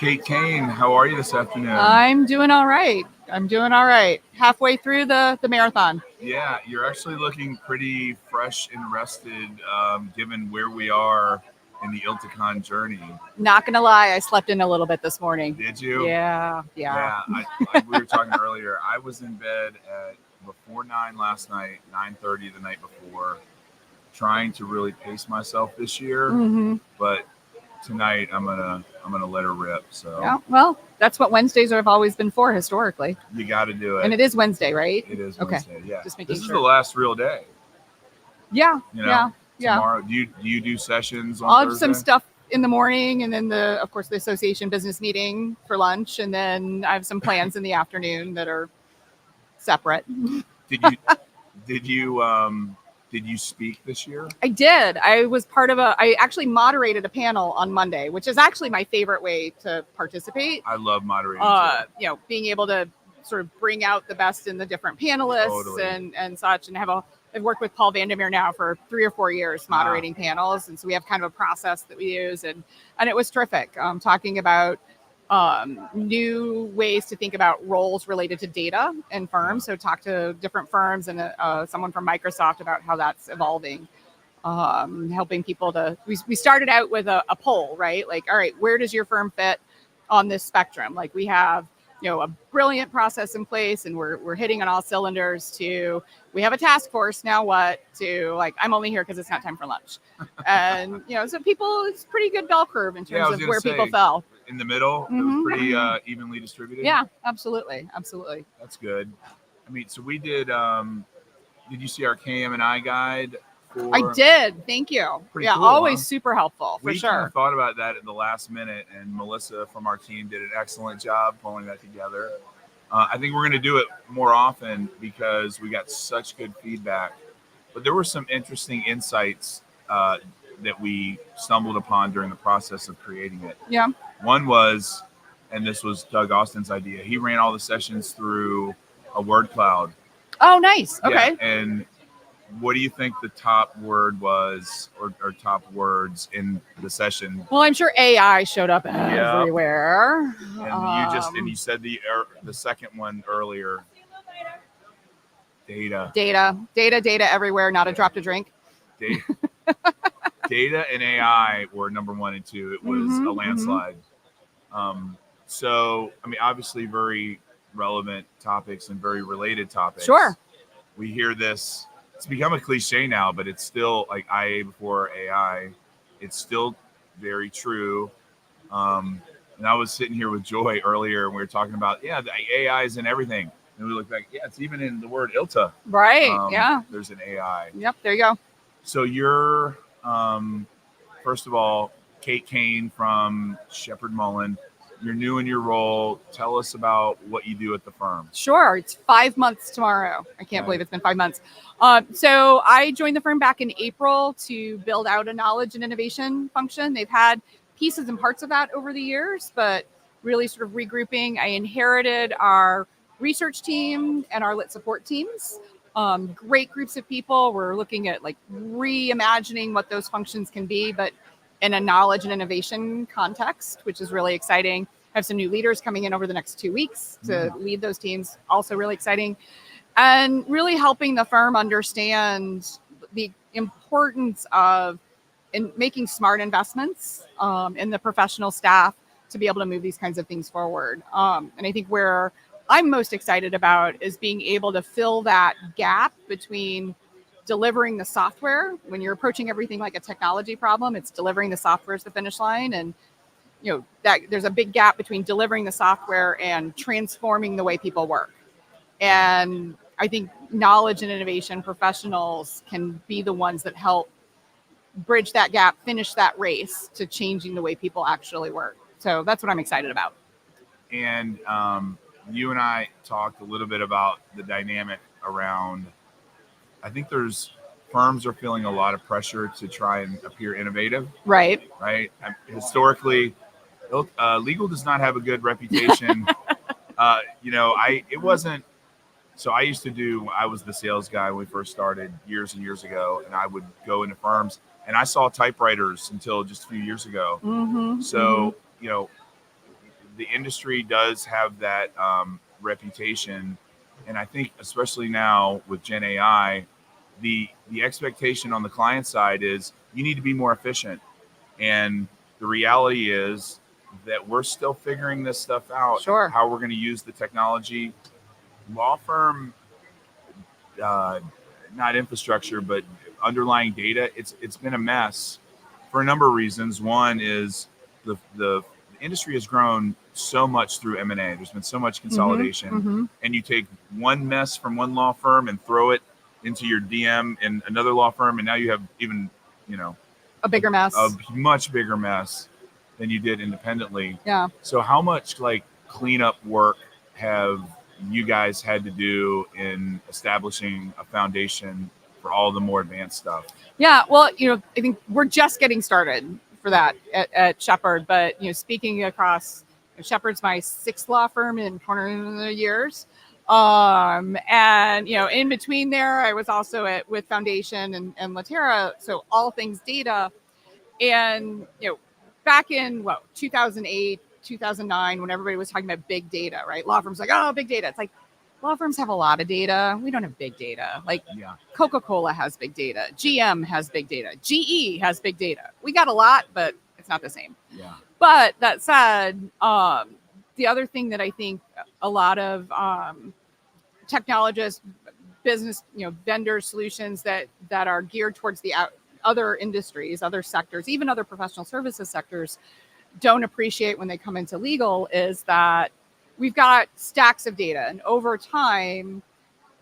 Kate Cain, how are you this afternoon? I'm doing all right. Halfway through the marathon. Yeah, you're actually looking pretty fresh and rested, given where we are in the ILTACON journey. Not gonna lie, I slept in a little bit this morning. Did you? Yeah. We were talking earlier. I was in bed at before 9 last night, 9:30 the night before, trying to really pace myself this year. Mm-hmm. But tonight I'm gonna let her rip. So yeah, well, that's what Wednesdays have always been for historically. You got to do it. And it is Wednesday, right? It is Wednesday. Okay. Yeah. Just making this sure. is the last real day. Yeah. Yeah. Tomorrow, do you do sessions on I'll Thursday? do some stuff in the morning, and then of course the association business meeting for lunch, and then I have some plans in the afternoon that are separate. Did you speak this year? I did. I actually moderated a panel on Monday, which is actually my favorite way to participate. I love moderating. Being able to sort of bring out the best in the different panelists. Totally. and such, and I've worked with Paul Vandermeer now for 3 or 4 years moderating panels, and so we have kind of a process that we use, and it was terrific. Talking about new ways to think about roles related to data in firms. So talk to different firms and someone from Microsoft about how that's evolving. Helping people we started out with a poll, right? Like, all right, where does your firm fit on this spectrum? Like, we have, a brilliant process in place and we're hitting on all cylinders, to we have a task force, now what, to like, I'm only here because it's not time for lunch. And, so people, it's pretty good bell curve in terms of where people fell. In the middle, it was pretty evenly distributed. Yeah, absolutely. That's good. I mean, so we did you see our KM&I guide? I did. Thank you. Pretty cool, always super helpful, for sure. We kind of thought about that at the last minute, and Melissa from our team did an excellent job pulling that together. I think we're going to do it more often because we got such good feedback. But there were some interesting insights that we stumbled upon during the process of creating it. Yeah. One was, and this was Doug Austin's idea, he ran all the sessions through a word cloud. Oh, nice. Okay. Yeah, and what do you think the top word was, or top words in the session? Well, I'm sure AI showed up everywhere. And you said the second one earlier. Data everywhere, not a drop to drink. Data and AI were number 1 and 2. It was a landslide. So, I mean, obviously very relevant topics and very related topics. Sure. We hear this. It's become a cliche now, but it's still like IA before AI. It's still very true. And I was sitting here with Joy earlier, and we were talking about, the AI is in everything. And we look back, it's even in the word ILTA. Right, There's an AI. Yep, there you go. So you're, first of all, Kate Cain from Sheppard Mullin. You're new in your role. Tell us about what you do at the firm. Sure. It's 5 months tomorrow. I can't believe it's been 5 months. So I joined the firm back in April to build out a knowledge and innovation function. They've had pieces and parts of that over the years, but really sort of regrouping. I inherited our research team and our lit support teams. Great groups of people. We're looking at like reimagining what those functions can be, but in a knowledge and innovation context, which is really exciting. I have some new leaders coming in over the next 2 weeks to lead those teams. Also really exciting. And really helping the firm understand the importance of making smart investments in the professional staff to be able to move these kinds of things forward. And I think where I'm most excited about is being able to fill that gap between delivering the software. When you're approaching everything like a technology problem, it's delivering the software to the finish line. And that there's a big gap between delivering the software and transforming the way people work. And I think knowledge and innovation professionals can be the ones that help bridge that gap, finish that race to changing the way people actually work. So that's what I'm excited about. And you and I talked a little bit about the dynamic around, I think firms are feeling a lot of pressure to try and appear innovative. Right. Historically, legal does not have a good reputation. I was the sales guy when we first started years and years ago, and I would go into firms and I saw typewriters until just a few years ago. So, the industry does have that reputation, and I think especially now with Gen AI, the expectation on the client side is you need to be more efficient, and the reality is that we're still figuring this stuff out. Sure. How we're going to use the technology. Law firm, not infrastructure, but underlying data. It's been a mess for a number of reasons. One is the industry has grown so much through M&A. There's been so much consolidation, and you take one mess from one law firm and throw it into your DM in another law firm, and now you have even, a bigger mess, a much bigger mess than you did independently. Yeah. So how much like cleanup work have you guys had to do in establishing a foundation for all the more advanced stuff? Yeah, well, I think we're just getting started for that at Sheppard, but speaking across, Sheppard's my 6th law firm in 20 years. And in between there, I was also with Foundation and Latera, so all things data. And back in 2008, 2009, when everybody was talking about big data, right? Law firms like, oh, big data. It's like, law firms have a lot of data. We don't have big data. Like Coca-Cola has big data. GM has big data. GE has big data. We got a lot, but it's not the same. Yeah. But that said, the other thing that I think a lot of technologists, business, vendor solutions that are geared towards the other industries, other sectors, even other professional services sectors don't appreciate when they come into legal is that we've got stacks of data, and over time,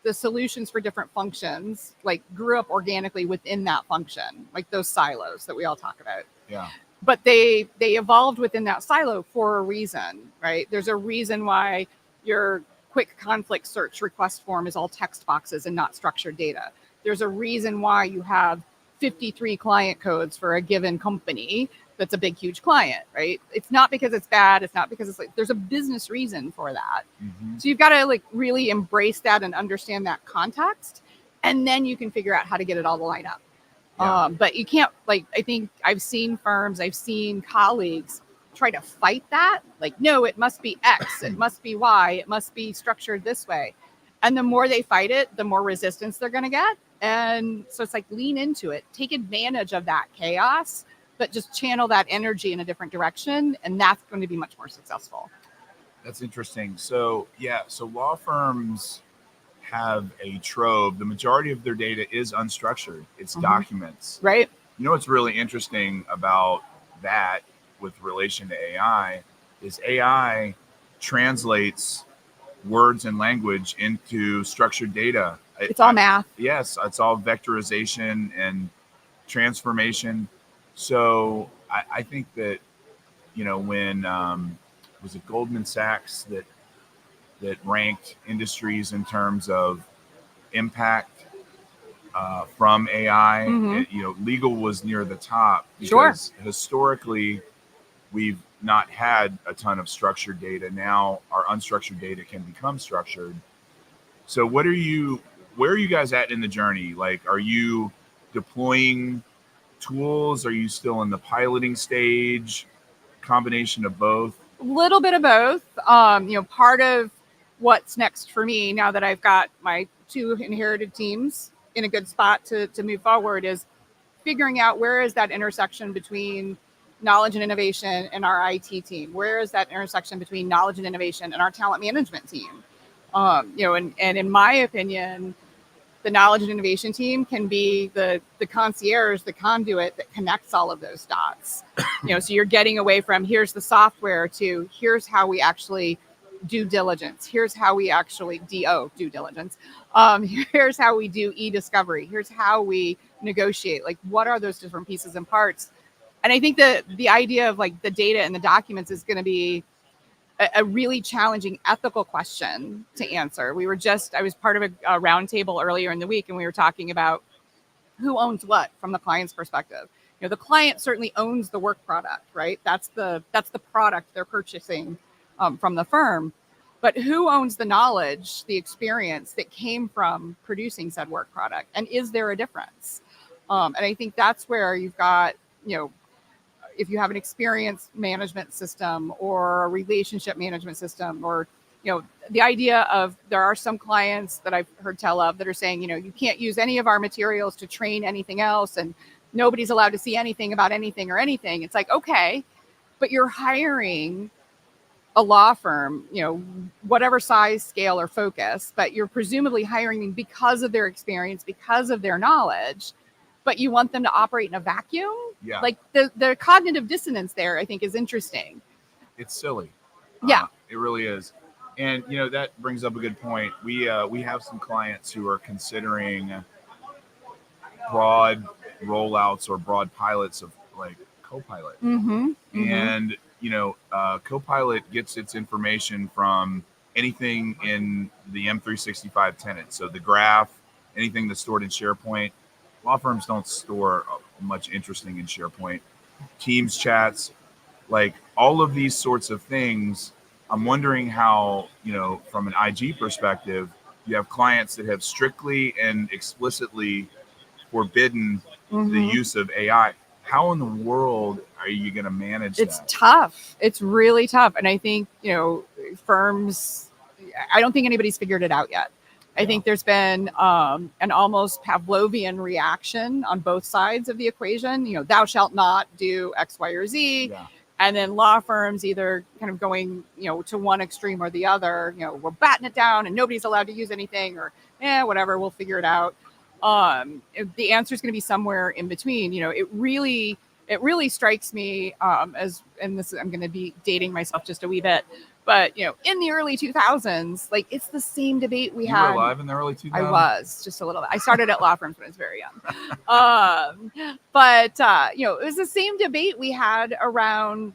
the solutions for different functions like grew up organically within that function, like those silos that we all talk about. Yeah. But they evolved within that silo for a reason, right? There's a reason why your quick conflict search request form is all text boxes and not structured data. There's a reason why you have 53 client codes for a given company that's a big, huge client, right? It's not because it's bad. It's not because it's like, there's a business reason for that. So you've got to really embrace that and understand that context. And then you can figure out how to get it all to line up. Yeah. But you can't, I think I've seen firms, I've seen colleagues try to fight that. No, it must be X, it must be Y, it must be structured this way. And the more they fight it, the more resistance they're going to get. And so it's lean into it, take advantage of that chaos, but just channel that energy in a different direction. And that's going to be much more successful. That's interesting. So law firms have a trove. The majority of their data is unstructured. It's documents. Right. What's really interesting about that with relation to AI is AI translates words and language into structured data. It's all math. Yes, it's all vectorization and transformation. So I think that, when was it Goldman Sachs that ranked industries in terms of impact from AI, legal was near the top because historically we've not had a ton of structured data. Now our unstructured data can become structured. So where are you guys at in the journey? Are you deploying tools? Are you still in the piloting stage? Combination of both? A little bit of both. Part of what's next for me now that I've got my 2 inherited teams in a good spot to move forward is figuring out where is that intersection between knowledge and innovation and our IT team. Where is that intersection between knowledge and innovation and our talent management team? And in my opinion, the knowledge and innovation team can be the concierge, the conduit that connects all of those dots. So you're getting away from here's the software to here's how we actually due diligence. Here's how we actually due diligence. Here's how we do e-discovery. Here's how we negotiate. What are those different pieces and parts? And I think that the idea of the data and the documents is going to be a really challenging ethical question to answer. I was part of a roundtable earlier in the week, and we were talking about who owns what from the client's perspective. The client certainly owns the work product, right? That's the product they're purchasing from the firm. But who owns the knowledge, the experience that came from producing said work product? And is there a difference? And I think that's where you've got, if you have an experience management system or a relationship management system, or the idea of, there are some clients that I've heard tell of that are saying, you can't use any of our materials to train anything else, and nobody's allowed to see anything about anything or anything. It's like, okay, but you're hiring a law firm, whatever size, scale, or focus, but you're presumably hiring them because of their experience, because of their knowledge, but you want them to operate in a vacuum. Yeah. Like the cognitive dissonance there, I think, is interesting. It's silly. Yeah. It really is. And, that brings up a good point. We have some clients who are considering broad rollouts or broad pilots of like Copilot. And, Copilot gets its information from anything in the M365 tenant. So the graph, anything that's stored in SharePoint. Law firms don't store much interesting in SharePoint. Teams chats, like all of these sorts of things. I'm wondering how, from an IG perspective, you have clients that have strictly and explicitly forbidden the use of AI. How in the world are you going to manage that? It's tough. It's really tough. And I think, firms, I don't think anybody's figured it out yet. I think there's been an almost Pavlovian reaction on both sides of the equation. Thou shalt not do X, Y, or Z. Yeah. And then law firms either kind of going, to one extreme or the other. We're batting it down and nobody's allowed to use anything, or whatever, we'll figure it out. The answer is going to be somewhere in between. It really strikes me as, and this, I'm going to be dating myself just a wee bit, but in the early 2000s, like, it's the same debate we had. You were alive in the early 2000s? I was, just a little bit. I started at law firms when I was very young. But it was the same debate we had around,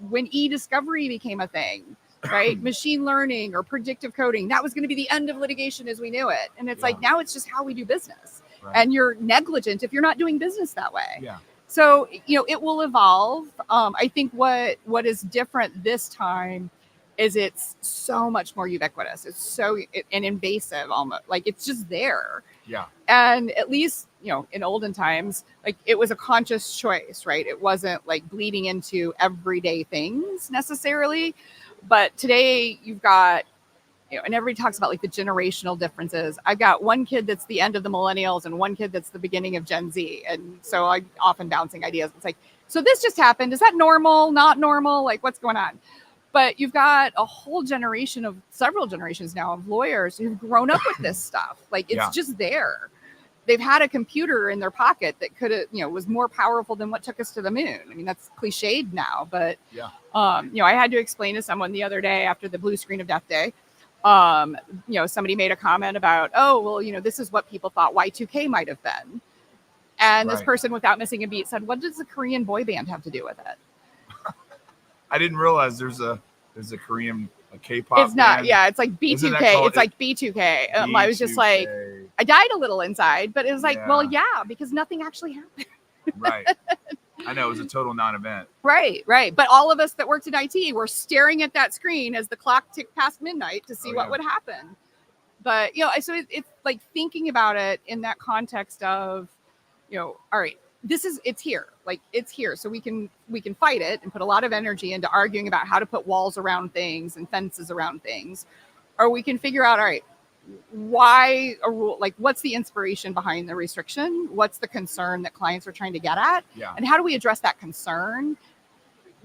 when e-discovery became a thing, right? Machine learning or predictive coding, that was going to be the end of litigation as we knew it. And it's like, now it's just how we do business. Right. And you're negligent if you're not doing business that way. Yeah. So, it will evolve. I think what is different this time is it's so much more ubiquitous. It's so and invasive, almost, like it's just there. Yeah. And at least, in olden times, like, it was a conscious choice, right? It wasn't like bleeding into everyday things necessarily. But today you've got, and everybody talks about like the generational differences. I've got one kid that's the end of the millennials and one kid that's the beginning of Gen Z. And so I'm often bouncing ideas. It's like, so this just happened. Is that normal? Not normal? Like, what's going on? But you've got a whole generation of, several generations now, of lawyers who've grown up with this stuff. Like, it's just there. They've had a computer in their pocket that could have, was more powerful than what took us to the moon. I mean, that's cliched now, but, I had to explain to someone the other day after the blue screen of death day, somebody made a comment about, oh, well, this is what people thought Y2K might have been. And this person, without missing a beat, said, what does the Korean boy band have to do with it? I didn't realize there's a Korean K-pop. It's not. band. Yeah, it's like B2K. It's like B2K. I was just like, I died a little inside, but it was like, well, because nothing actually happened. Right. I know, it was a total non-event. Right. But all of us that worked in IT were staring at that screen as the clock ticked past midnight to see what would happen. But so it's like thinking about it in that context of, all right, it's here. Like, it's here. So we can fight it and put a lot of energy into arguing about how to put walls around things and fences around things. Or we can figure out, all right, why a rule, like, what's the inspiration behind the restriction? What's the concern that clients are trying to get at? Yeah. And how do we address that concern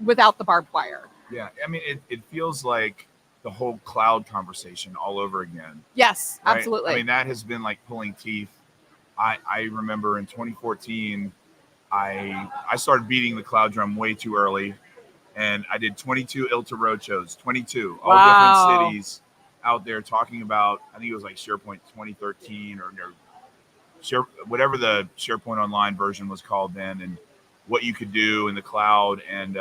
without the barbed wire? Yeah. I mean, it feels like the whole cloud conversation all over again. Yes, right? absolutely. I mean, that has been like pulling teeth. I remember in 2014, I started beating the cloud drum way too early, and I did 22 ILTA roadshows, 22, all different cities out there talking about, I think it was like SharePoint 2013 or whatever the SharePoint Online version was called then, and what you could do in the cloud. And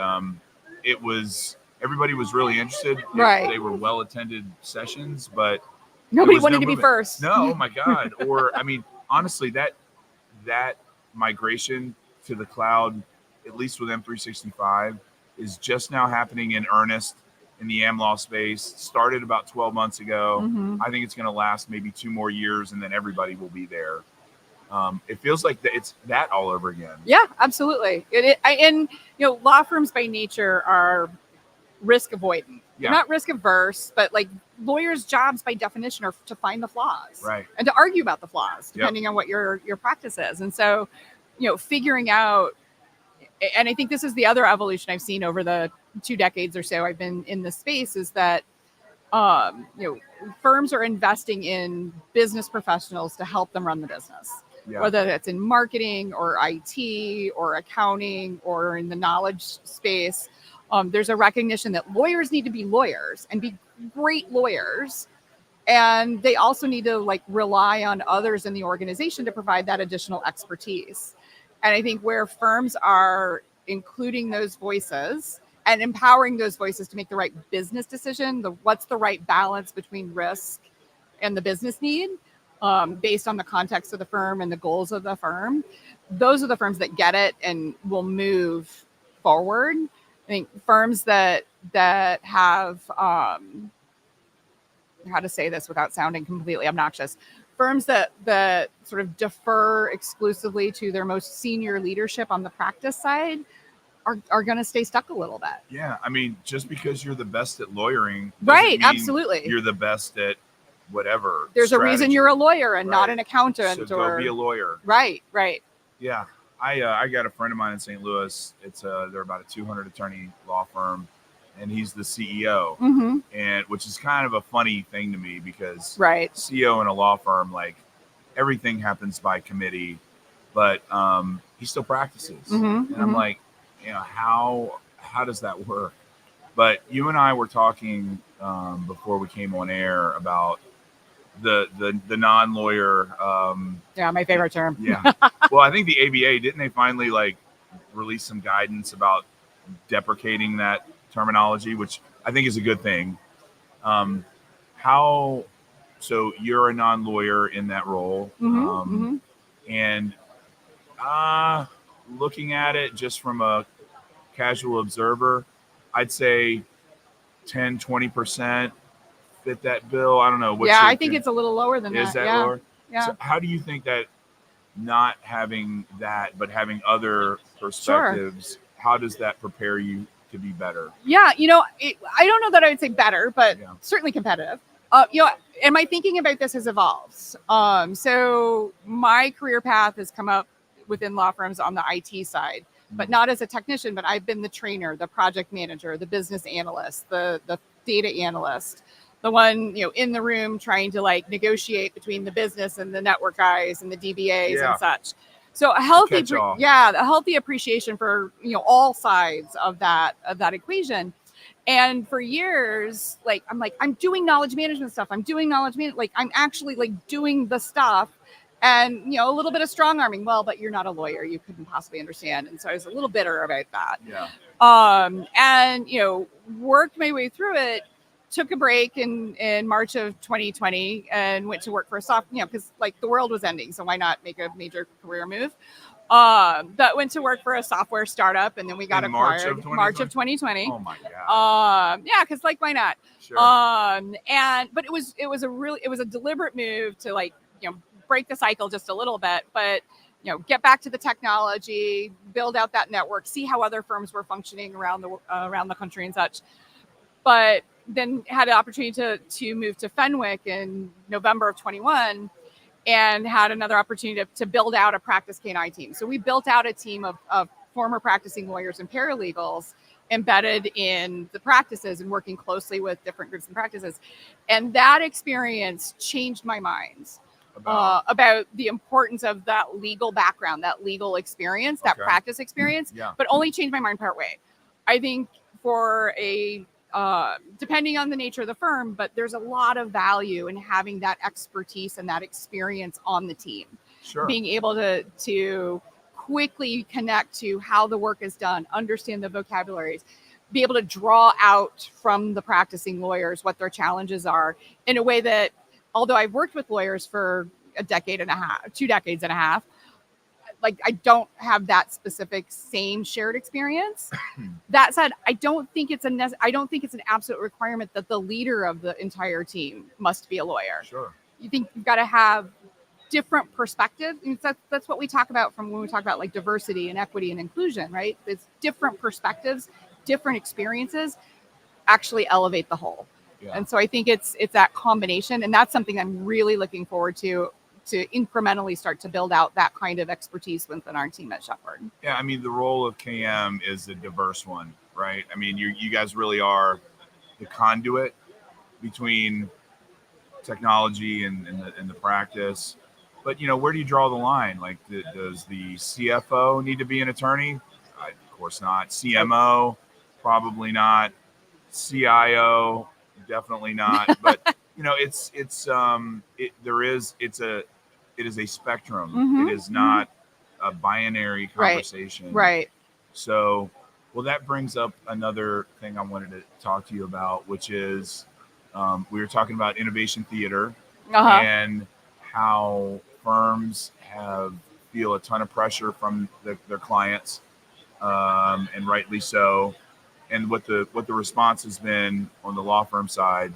everybody was really interested. Right. They were well-attended sessions, but nobody wanted to be first. No, oh my God. Or, I mean, honestly, that migration to the cloud, at least with M365, is just now happening in earnest in the AmLaw space. Started about 12 months ago. I think it's going to last maybe 2 more years, and then everybody will be there. It feels like it's that all over again. Yeah, absolutely. And law firms by nature are risk avoidant. Yeah. They're not risk averse, but like lawyers' jobs by definition are to find the flaws, Right. and to argue about the flaws, depending on what your practice is. And so, figuring out, and I think this is the other evolution I've seen over the 2 decades or so I've been in this space, is that firms are investing in business professionals to help them run the business. Yeah. Whether that's in marketing or IT or accounting or in the knowledge space, there's a recognition that lawyers need to be lawyers and be great lawyers. And they also need to like rely on others in the organization to provide that additional expertise. And I think where firms are including those voices and empowering those voices to make the right business decision, what's the right balance between risk and the business need, based on the context of the firm and the goals of the firm, those are the firms that get it and will move forward. I think firms that have, how to say this without sounding completely obnoxious, firms that sort of defer exclusively to their most senior leadership on the practice side are going to stay stuck a little bit. Yeah, I mean, just because you're the best at lawyering, right? Absolutely, you're the best at whatever. There's strategy. a reason you're a lawyer and not an accountant. So go be a lawyer. Right. Yeah, I got a friend of mine in St. Louis. They're about a 200 attorney law firm, and he's the CEO. Mm-hmm. And which is kind of a funny thing to me because right, CEO in a law firm, like everything happens by committee, but he still practices. Mm-hmm. And I'm like, how does that work? But you and I were talking before we came on air about the non-lawyer. My favorite term. Yeah. Well, I think the ABA, didn't they finally like release some guidance about deprecating that terminology, which I think is a good thing. So you're a non-lawyer in that role. And looking at it just from a casual observer, I'd say 10-20% fit that bill. I don't know. I think it's a little lower than that. Is that lower? Yeah. So how do you think that not having that, but having other perspectives, how does that prepare you to be better? Yeah, I don't know that I would say better, but certainly competitive. And my thinking about this has evolved. So my career path has come up within law firms on the IT side, but not as a technician, but I've been the trainer, the project manager, the business analyst, the data analyst, the one, in the room trying to like negotiate between the business and the network guys and the DBAs and such. So a healthy appreciation for, all sides of that equation. And for years, I'm doing knowledge management stuff. I'm actually like doing the stuff. And, a little bit of strong arming. Well, but you're not a lawyer. You couldn't possibly understand. And so I was a little bitter about that. Yeah. And, worked my way through it, took a break in March of 2020 and went to work for a because like the world was ending. So why not make a major career move? That went to work for a software startup, and then we got acquired March of 2020. Oh my God. Because like, why not? Sure. But it was a deliberate move to like, break the cycle just a little bit, but get back to the technology, build out that network, see how other firms were functioning around the country and such. But then had an opportunity to move to Fenwick in November of 21 and had another opportunity to build out a practice K&I team. So we built out a team of former practicing lawyers and paralegals embedded in the practices and working closely with different groups and practices. And that experience changed my mind about the importance of that legal background, that legal experience, that practice experience, but only changed my mind part way. I think for depending on the nature of the firm, but there's a lot of value in having that expertise and that experience on the team. Sure. Being able to quickly connect to how the work is done, understand the vocabularies, be able to draw out from the practicing lawyers what their challenges are in a way that, although I've worked with lawyers for 2 decades and a half, like I don't have that specific same shared experience. That said, I don't think it's an absolute requirement that the leader of the entire team must be a lawyer. Sure. You think you've got to have different perspectives. And that's what we talk about from when we talk about like diversity and equity and inclusion, right? It's different perspectives, different experiences actually elevate the whole. Yeah. And so I think it's that combination, and that's something I'm really looking forward to incrementally start to build out that kind of expertise within our team at Sheppard. Yeah, I mean, the role of KM is a diverse one, right? I mean, you guys really are the conduit between technology and the practice. But, where do you draw the line? Like, does the CFO need to be an attorney? Of course not. CMO, probably not. CIO, definitely not. But, it is a spectrum. Mm-hmm. It is not a binary conversation. Right. So, well, that brings up another thing I wanted to talk to you about, which is we were talking about innovation theater and how firms feel a ton of pressure from their clients, and rightly so, and what the response has been on the law firm side.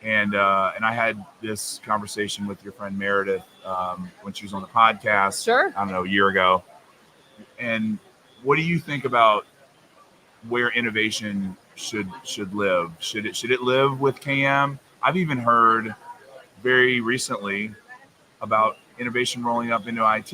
And I had this conversation with your friend Meredith when she was on the podcast. Sure. I don't know, a year ago. And what do you think about where innovation should live? Should it live with KM? I've even heard very recently about innovation rolling up into IT.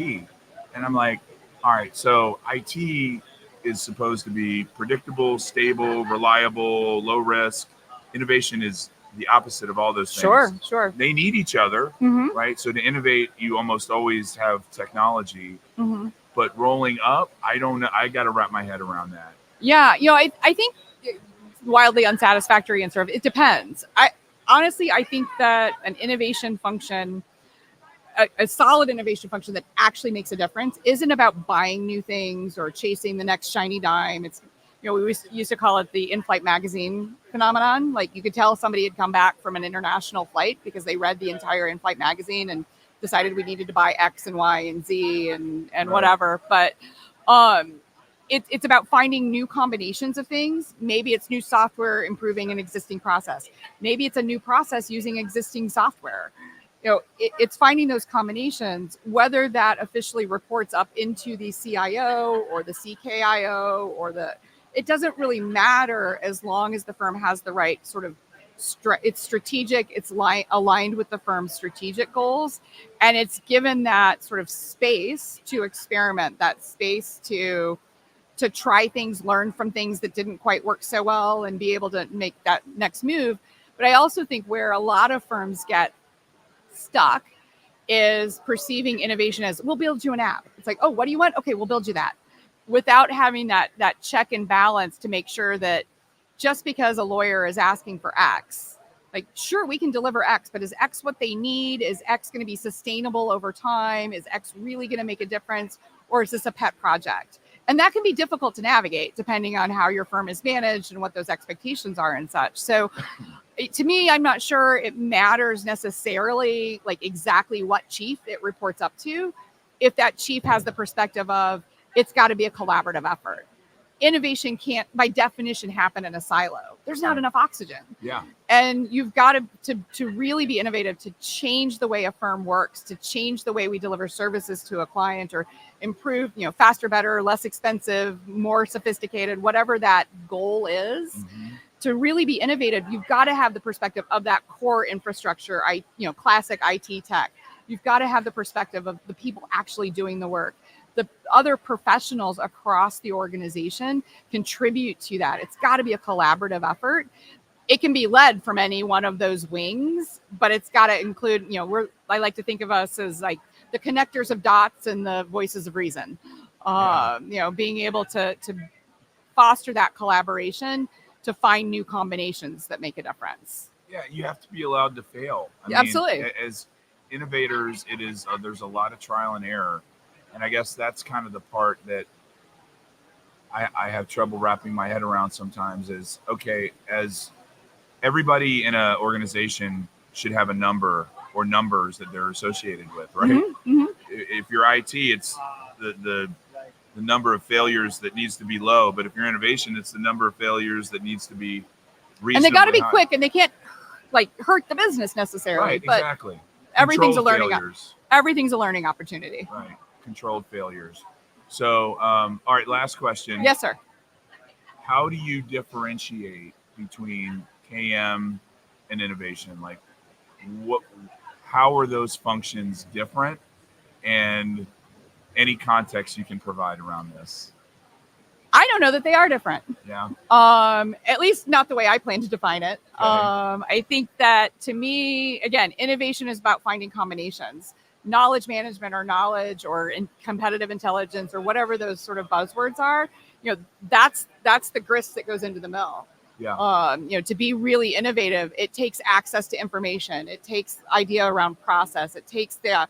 And I'm like, all right, so IT is supposed to be predictable, stable, reliable, low risk. Innovation is the opposite of all those things. Sure. They need each other, right? So to innovate, you almost always have technology. Mm-hmm. But rolling up, I don't know. I got to wrap my head around that. Yeah, I think wildly unsatisfactory and sort of, it depends. I think that an innovation function, a solid innovation function that actually makes a difference isn't about buying new things or chasing the next shiny dime. It's, we used to call it the in-flight magazine phenomenon. Like, you could tell somebody had come back from an international flight because they read the entire in-flight magazine and decided we needed to buy X and Y and Z and right. Whatever. But it's about finding new combinations of things. Maybe it's new software improving an existing process. Maybe it's a new process using existing software. It's finding those combinations, whether that officially reports up into the CIO or the CKIO it doesn't really matter as long as the firm has the right sort of it's strategic, it's aligned with the firm's strategic goals, and it's given that sort of space to experiment, that space to try things, learn from things that didn't quite work so well, and be able to make that next move. But I also think where a lot of firms get stuck is perceiving innovation as, we'll build you an app. It's like, oh, what do you want? Okay, we'll build you that. Without having that check and balance to make sure that just because a lawyer is asking for X, like, sure, we can deliver X, but is X what they need? Is X going to be sustainable over time? Is X really going to make a difference? Or is this a pet project? And that can be difficult to navigate depending on how your firm is managed and what those expectations are and such. So to me, I'm not sure it matters necessarily like exactly what chief it reports up to, if that chief has the perspective of, it's got to be a collaborative effort. Innovation can't, by definition, happen in a silo. There's not enough oxygen. Yeah. And you've got to really be innovative, to change the way a firm works, to change the way we deliver services to a client, or improve, faster, better, less expensive, more sophisticated, whatever that goal is. Mm-hmm. To really be innovative, you've got to have the perspective of that core infrastructure, classic IT tech. You've got to have the perspective of the people actually doing the work. The other professionals across the organization contribute to that. It's got to be a collaborative effort. It can be led from any one of those wings, but it's got to include, I like to think of us as like the connectors of dots and the voices of reason. Being able to foster that collaboration to find new combinations that make a difference. Yeah, you have to be allowed to fail. Absolutely. As innovators, it is there's a lot of trial and error. And I guess that's kind of the part that I have trouble wrapping my head around sometimes is, okay, as everybody in an organization should have a number or numbers that they're associated with, right? Mm-hmm. If you're IT, it's the number of failures that needs to be low. But if you're innovation, it's the number of failures that needs to be reasonably And they got to be high. quick, and they can't hurt the business necessarily. Right, exactly. everything's Controlled a learning failures. everything's a learning opportunity. Right. Controlled failures. So, all right, last question. Yes, sir. How do you differentiate between KM and innovation? Like, how are those functions different? And any context you can provide around this? I don't know that they are different. Yeah. At least not the way I plan to define it. Okay. I think that to me, again, innovation is about finding combinations. Knowledge management or knowledge or competitive intelligence or whatever those sort of buzzwords are, that's the grist that goes into the mill. Yeah. To be really innovative, it takes access to information. It takes idea around process. It takes the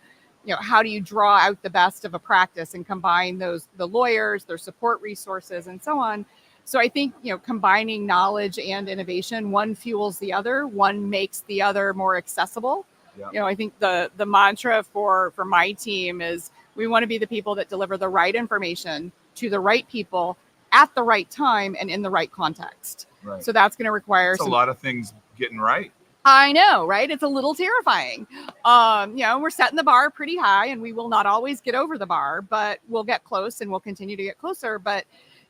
how do you draw out the best of a practice and combine the lawyers, their support resources, and so on. So I think, combining knowledge and innovation, one fuels the other, one makes the other more accessible. Yeah. I think the mantra for my team is we want to be the people that deliver the right information to the right people at the right time and in the right context. Right. So that's going to require a lot of things getting right. I know, right? It's a little terrifying. We're setting the bar pretty high and we will not always get over the bar, but we'll get close and we'll continue to get closer. But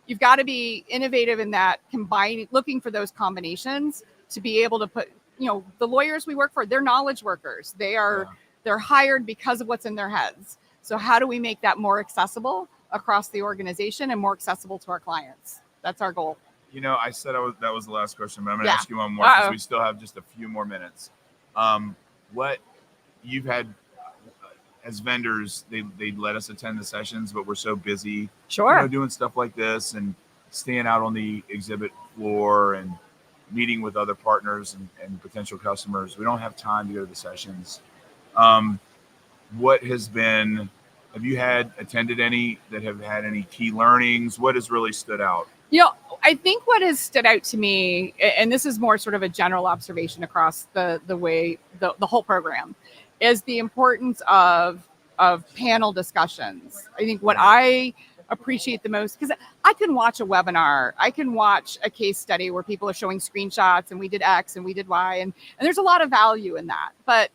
you've got to be innovative in that looking for those combinations to be able to put, the lawyers we work for, they're knowledge workers. They're hired because of what's in their heads. So how do we make that more accessible across the organization and more accessible to our clients? That's our goal. I said that was the last question, but I'm going to ask you one more because we still have just a few more minutes. What you've had as vendors, they let us attend the sessions, but we're so busy, doing stuff like this and staying out on the exhibit floor and meeting with other partners and potential customers. We don't have time to go to the sessions. Have you attended any that have had any key learnings? What has really stood out? I think what has stood out to me, and this is more sort of a general observation across the whole program, is the importance of panel discussions. I think what I appreciate the most, because I can watch a webinar, I can watch a case study where people are showing screenshots and we did X and we did Y, and there's a lot of value in that. But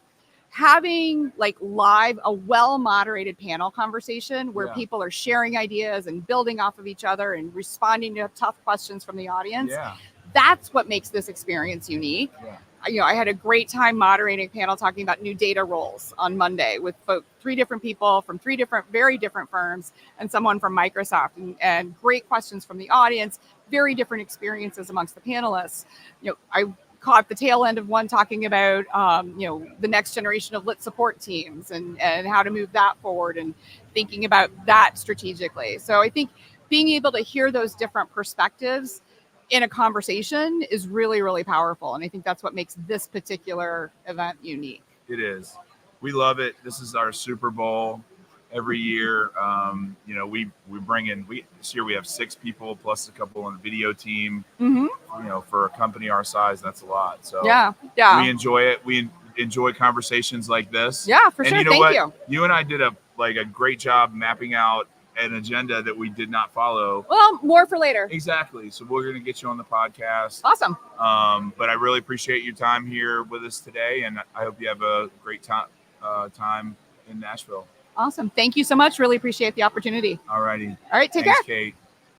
having a well-moderated panel conversation where people are sharing ideas and building off of each other and responding to tough questions from the audience, that's what makes this experience unique. I had a great time moderating a panel talking about new data roles on Monday with 3 different people from 3 very different firms and someone from Microsoft, and great questions from the audience, very different experiences amongst the panelists. I caught the tail end of one talking about, the next generation of lit support teams and how to move that forward and thinking about that strategically. So I think being able to hear those different perspectives in a conversation is really, really powerful. And I think that's what makes this particular event unique. It is. We love it. This is our Super Bowl every year. We bring in, this year we have 6 people plus a couple on the video team. For a company our size, that's a lot. So we enjoy it. We enjoy conversations like this. Yeah, for sure. And Thank you. You and I did a great job mapping out an agenda that we did not follow. Well, more for later. Exactly. So we're going to get you on the podcast. Awesome. But I really appreciate your time here with us today, and I hope you have a great time in Nashville. Awesome. Thank you so much. Really appreciate the opportunity. All righty. All right. Take Thanks, care. Kate.